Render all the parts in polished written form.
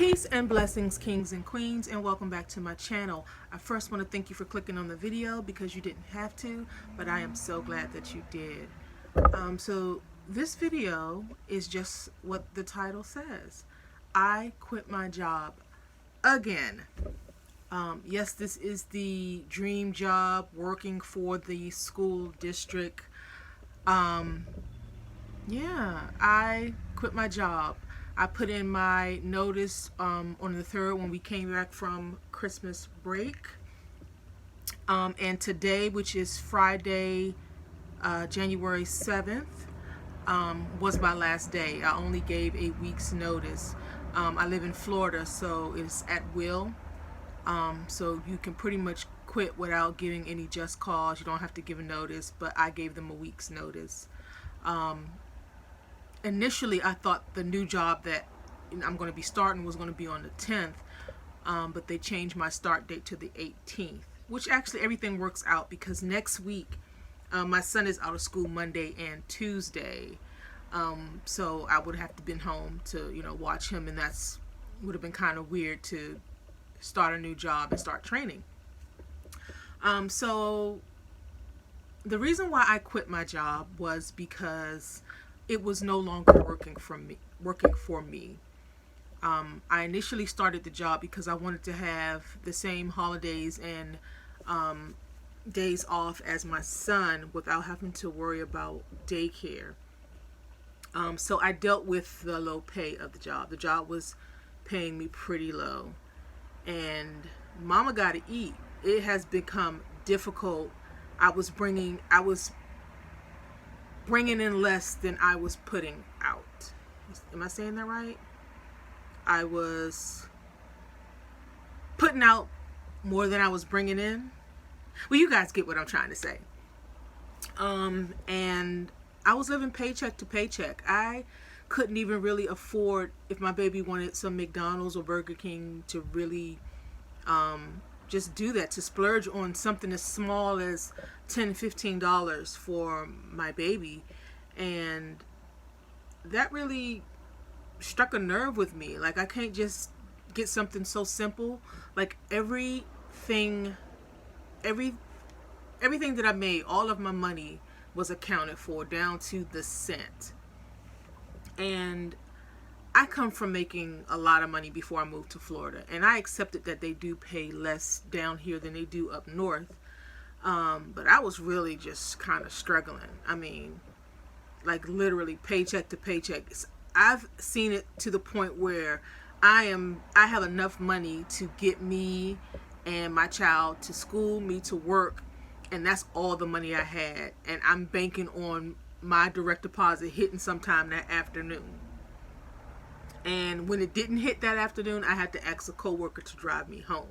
Peace and blessings, kings and queens, and welcome back to my channel. I first want to thank you for clicking on the video because you didn't have to, but I am so glad that you did. So this video is just what the title says. I quit my job again. Yes, this is the dream job, working for the school district. Yeah, I quit my job. I put in my notice on the 3rd when we came back from Christmas break. And today, which is Friday, January 7th, was my last day. I only gave a week's notice. I live in Florida, so it's at will. So you can pretty much quit without giving any just cause. You don't have to give a notice, but I gave them a week's notice. Initially, I thought the new job that I'm going to be starting was going to be on the 10th, but they changed my start date to the 18th, which actually everything works out because next week my son is out of school Monday and Tuesday, so I would have to been home to watch him, and that's would have been kind of weird to start a new job and start training. So the reason why I quit my job was because it was no longer working for me. I initially started the job because I wanted to have the same holidays and days off as my son without having to worry about daycare. So I dealt with the low pay of the job. The job was paying me pretty low, and mama gotta eat. It has become difficult. I was bringing in less than I was putting out. Am I saying that right? I was putting out more than I was bringing in. Well, you guys get what I'm trying to say. And I was living paycheck to paycheck. I couldn't even really afford, if my baby wanted some McDonald's or Burger King, to really just do that, to splurge on something as small as $10, $15 for my baby. And that really struck a nerve with me. Like, I can't just get something so simple. Like, everything that I made, all of my money was accounted for down to the cent. And I come from making a lot of money before I moved to Florida, and I accepted that they do pay less down here than they do up north. But I was really just kind of struggling. I mean, like, literally paycheck to paycheck. I've seen it to the point where I have enough money to get me and my child to school, me to work, and that's all the money I had. And I'm banking on my direct deposit hitting sometime that afternoon. And when it didn't hit that afternoon, I had to ask a coworker to drive me home.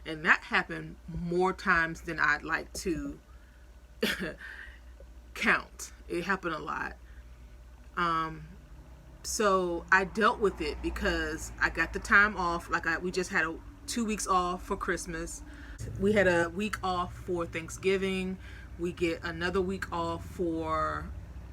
And that happened more times than I'd like to count. It happened a lot. So I dealt with it because I got the time off. We just had 2 weeks off for Christmas. We had a week off for Thanksgiving. We get another week off for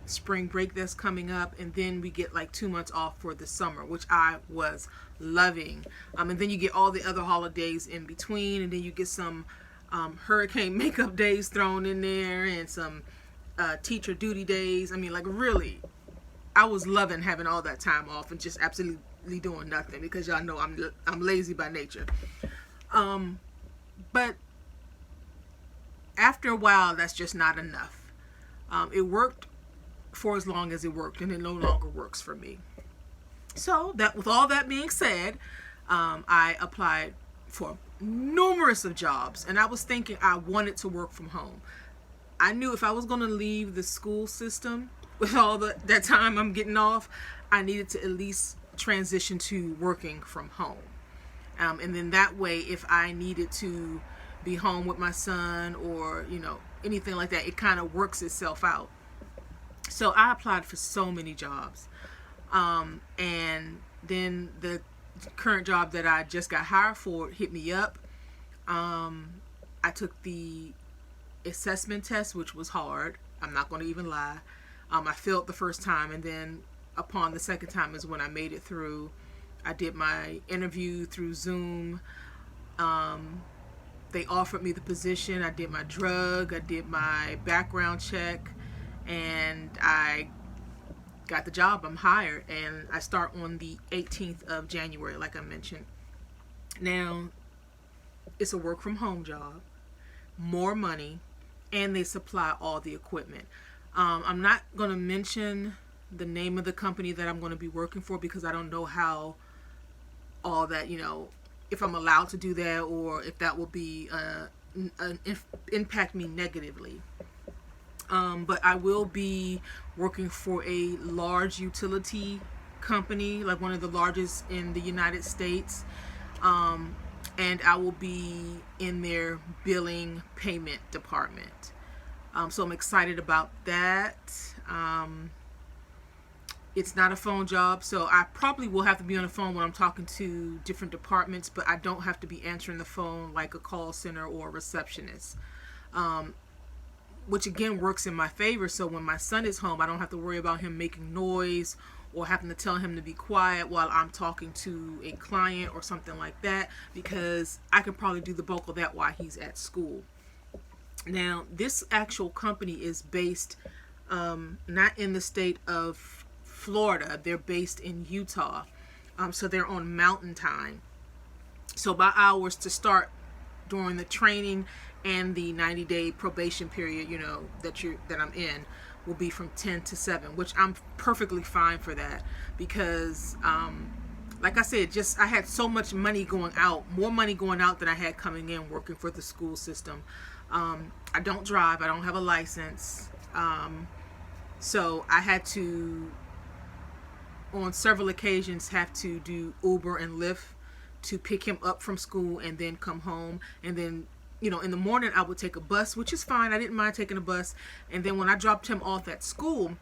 spring break that's coming up, and then we get like 2 months off for the summer, which I was loving. And then you get all the other holidays in between, and then you get some hurricane makeup days thrown in there, and some teacher duty days. I mean, like, really, I was loving having all that time off and just absolutely doing nothing, because y'all know I'm lazy by nature. But after a while, that's just not enough. It worked for as long as it worked, and it no longer works for me. So that, with all that being said, I applied for numerous of jobs, and I was thinking I wanted to work from home. I knew if I was going to leave the school system with all that time I'm getting off, I needed to at least transition to working from home. And then that way, if I needed to be home with my son or anything like that, it kind of works itself out. So I applied for so many jobs. And then the current job that I just got hired for hit me up. I took the assessment test, which was hard. I'm not going to even lie. I failed the first time, and then upon the second time is when I made it through. I did my interview through Zoom. They offered me the position. I did my drug. I did my background check, and I got the job. I'm hired, and I start on the 18th of January, like I mentioned. Now, it's a work from home job, more money, and they supply all the equipment. I'm not going to mention the name of the company that I'm going to be working for because I don't know how all that, if I'm allowed to do that or if that will be impact me negatively. But I will be working for a large utility company, like one of the largest in the United States. And I will be in their billing payment department. So I'm excited about that. It's not a phone job, so I probably will have to be on the phone when I'm talking to different departments, but I don't have to be answering the phone like a call center or a receptionist, which again works in my favor. So when my son is home, I don't have to worry about him making noise or having to tell him to be quiet while I'm talking to a client or something like that, because I can probably do the bulk of that while he's at school. Now, this actual company is based not in the state of Florida. They're based in Utah. So they're on mountain time. So my hours to start during the training and the 90-day probation period, that I'm in, will be from 10 to 7, which I'm perfectly fine for that because, like I said, I had so much money going out, more money going out than I had coming in working for the school system. I don't drive. I don't have a license. So I had to, on several occasions, have to do Uber and Lyft to pick him up from school and then come home. And then, in the morning I would take a bus, which is fine. I didn't mind taking a bus. And then when I dropped him off at school,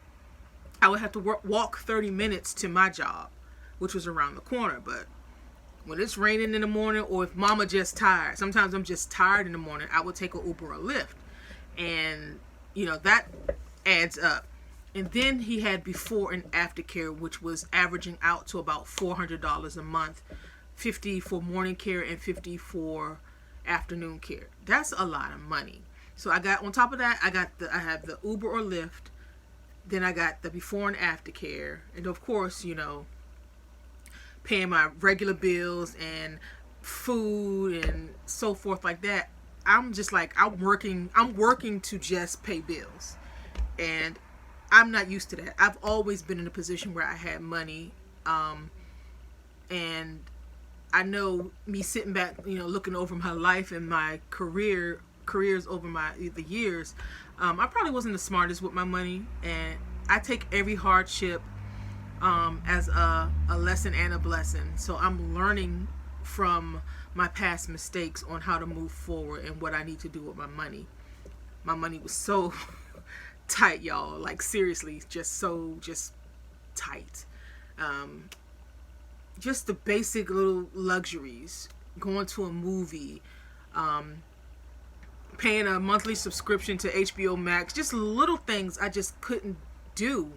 I would have to walk 30 minutes to my job, which was around the corner. But when it's raining in the morning, or if mama just tired, sometimes I'm just tired in the morning, I would take an Uber or Lyft. And, that adds up. And then he had before and after care, which was averaging out to about $400 a month, $50 for morning care and $50 for afternoon care. That's a lot of money. So I got, on top of that, I have the Uber or Lyft. Then I got the before and after care. And of course, paying my regular bills and food and so forth like that. I'm just like, I'm working to just pay bills. And I'm not used to that. I've always been in a position where I had money. And I know me sitting back, looking over my life and my careers over the years, I probably wasn't the smartest with my money. And I take every hardship as a lesson and a blessing. So I'm learning from my past mistakes on how to move forward and what I need to do with my money. My money was so tight, y'all, like seriously, just tight. Just the basic little luxuries, going to a movie, paying a monthly subscription to HBO Max, just little things I just couldn't do.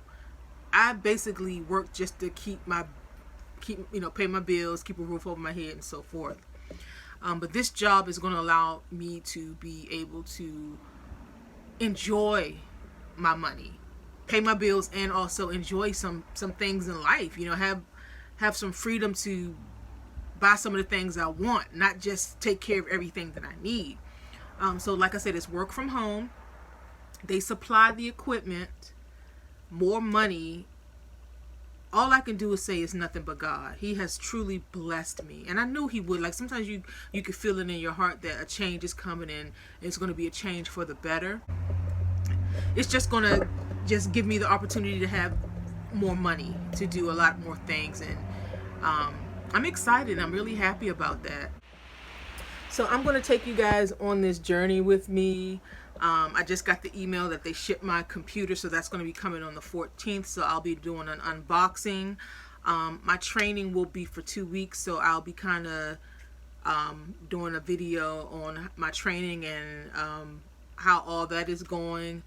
I basically worked just to pay my bills, keep a roof over my head, and so forth. But this job is going to allow me to be able to enjoy my money, pay my bills, and also enjoy some things in life. Have some freedom to buy some of the things I want, not just take care of everything that I need. So like I said, it's work from home. They supply the equipment, more money. All I can do is say it's nothing but God. He has truly blessed me. And I knew he would. Like sometimes you could feel it in your heart that a change is coming in. It's going to be a change for the better. It's just going to just give me the opportunity to have more money to do a lot more things. And I'm excited. I'm really happy about that. So I'm going to take you guys on this journey with me. I just got the email that they shipped my computer, so that's going to be coming on the 14th. So I'll be doing an unboxing. My training will be for 2 weeks, so I'll be kind of doing a video on my training and how all that is going.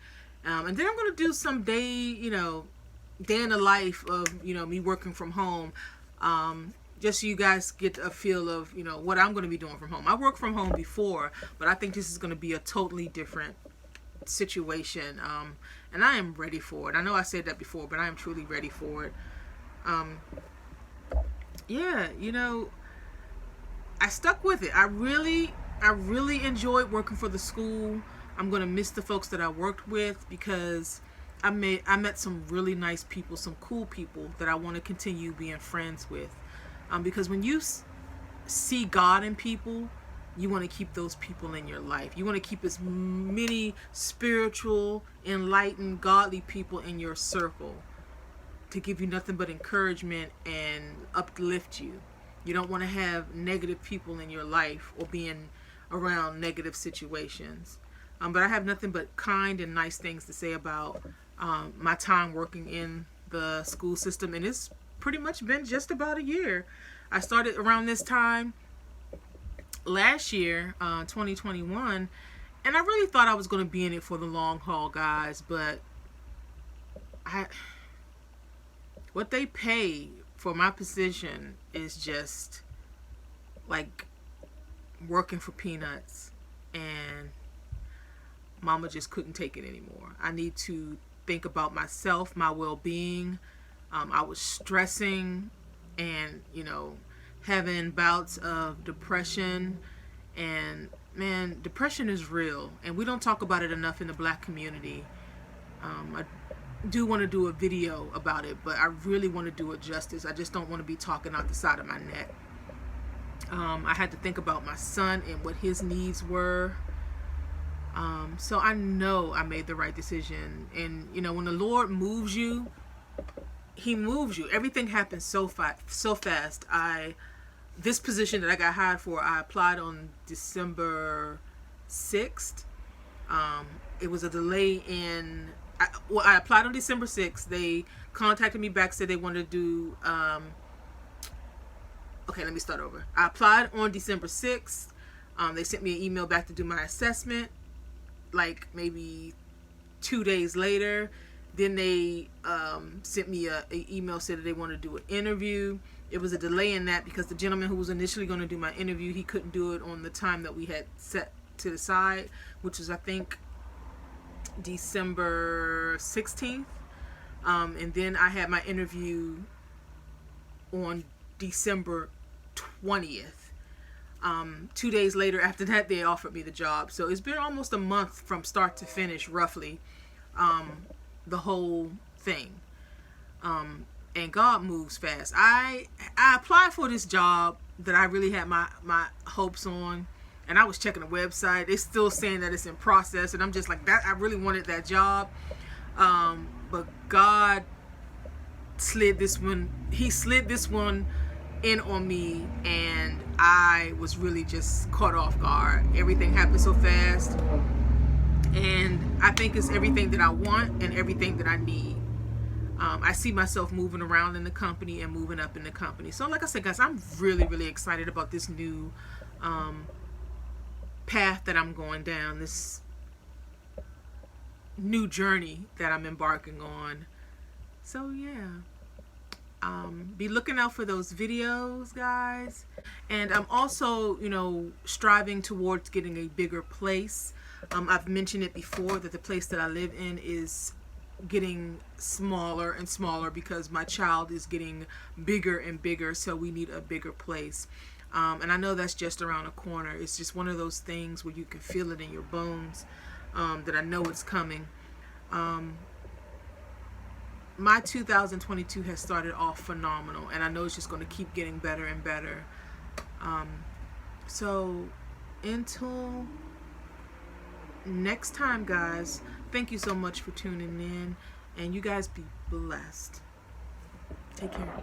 And then I'm going to do some day in the life of me working from home. just so you guys get a feel of, you know, what I'm going to be doing from home. I worked from home before, but I think this is going to be a totally different situation. And I am ready for it. I know I said that before, but I am truly ready for it. Yeah, you know, I stuck with it. I really enjoyed working for the school. I'm going to miss the folks that I worked with, because I met some really nice people, some cool people that I want to continue being friends with. Because when you see God in people, you want to keep those people in your life. You want to keep as many spiritual, enlightened, godly people in your circle to give you nothing but encouragement and uplift you. You don't want to have negative people in your life or being around negative situations. But I have nothing but kind and nice things to say about my time working in the school system, and it's pretty much been just about a year. I started around this time last year, 2021, and I really thought I was going to be in it for the long haul, guys, but what they pay for my position is just like working for peanuts, and mama just couldn't take it anymore. I need to think about myself, my well-being. I was stressing and, you know, having bouts of depression, and man, depression is real, and we don't talk about it enough in the Black community. I do want to do a video about it, but I really want to do it justice. I just don't want to be talking out the side of my neck. I had to think about my son and what his needs were. So I know I made the right decision. And, you know, when the Lord moves you, he moves you. Everything happens so fast. This position that I got hired for, I applied on December 6th. It was a delay in... I applied on December 6th. They contacted me back, said they wanted to do... okay, let me start over. I applied on December 6th. They sent me an email back to do my assessment, like maybe 2 days later. Then they sent me an email, said that they wanted to do an interview. It was a delay in that because the gentleman who was initially going to do my interview, he couldn't do it on the time that we had set to the side, which was, I think, December 16th. And then I had my interview on December 20th. 2 days later after that, they offered me the job. So it's been almost a month from start to finish, roughly, the whole thing. And God moves fast. I applied for this job that I really had my hopes on, and I was checking the website. It's still saying that it's in process, and I'm just like, that I really wanted that job. But God slid this one in on me, and I was really just caught off guard. Everything happened so fast, and I think it's everything that I want and everything that I need. I see myself moving around in the company and moving up in the company. So like I said, guys, I'm really excited about this new path that I'm going down, this new journey that I'm embarking on. So yeah, be looking out for those videos, guys. And I'm also, you know, striving towards getting a bigger place. I've mentioned it before that the place that I live in is getting smaller and smaller because my child is getting bigger and bigger, so we need a bigger place. And I know that's just around the corner. It's just one of those things where you can feel it in your bones, that I know it's coming. My 2022 has started off phenomenal, and I know it's just going to keep getting better and better. So until next time, guys, thank you so much for tuning in, and you guys be blessed. Take care.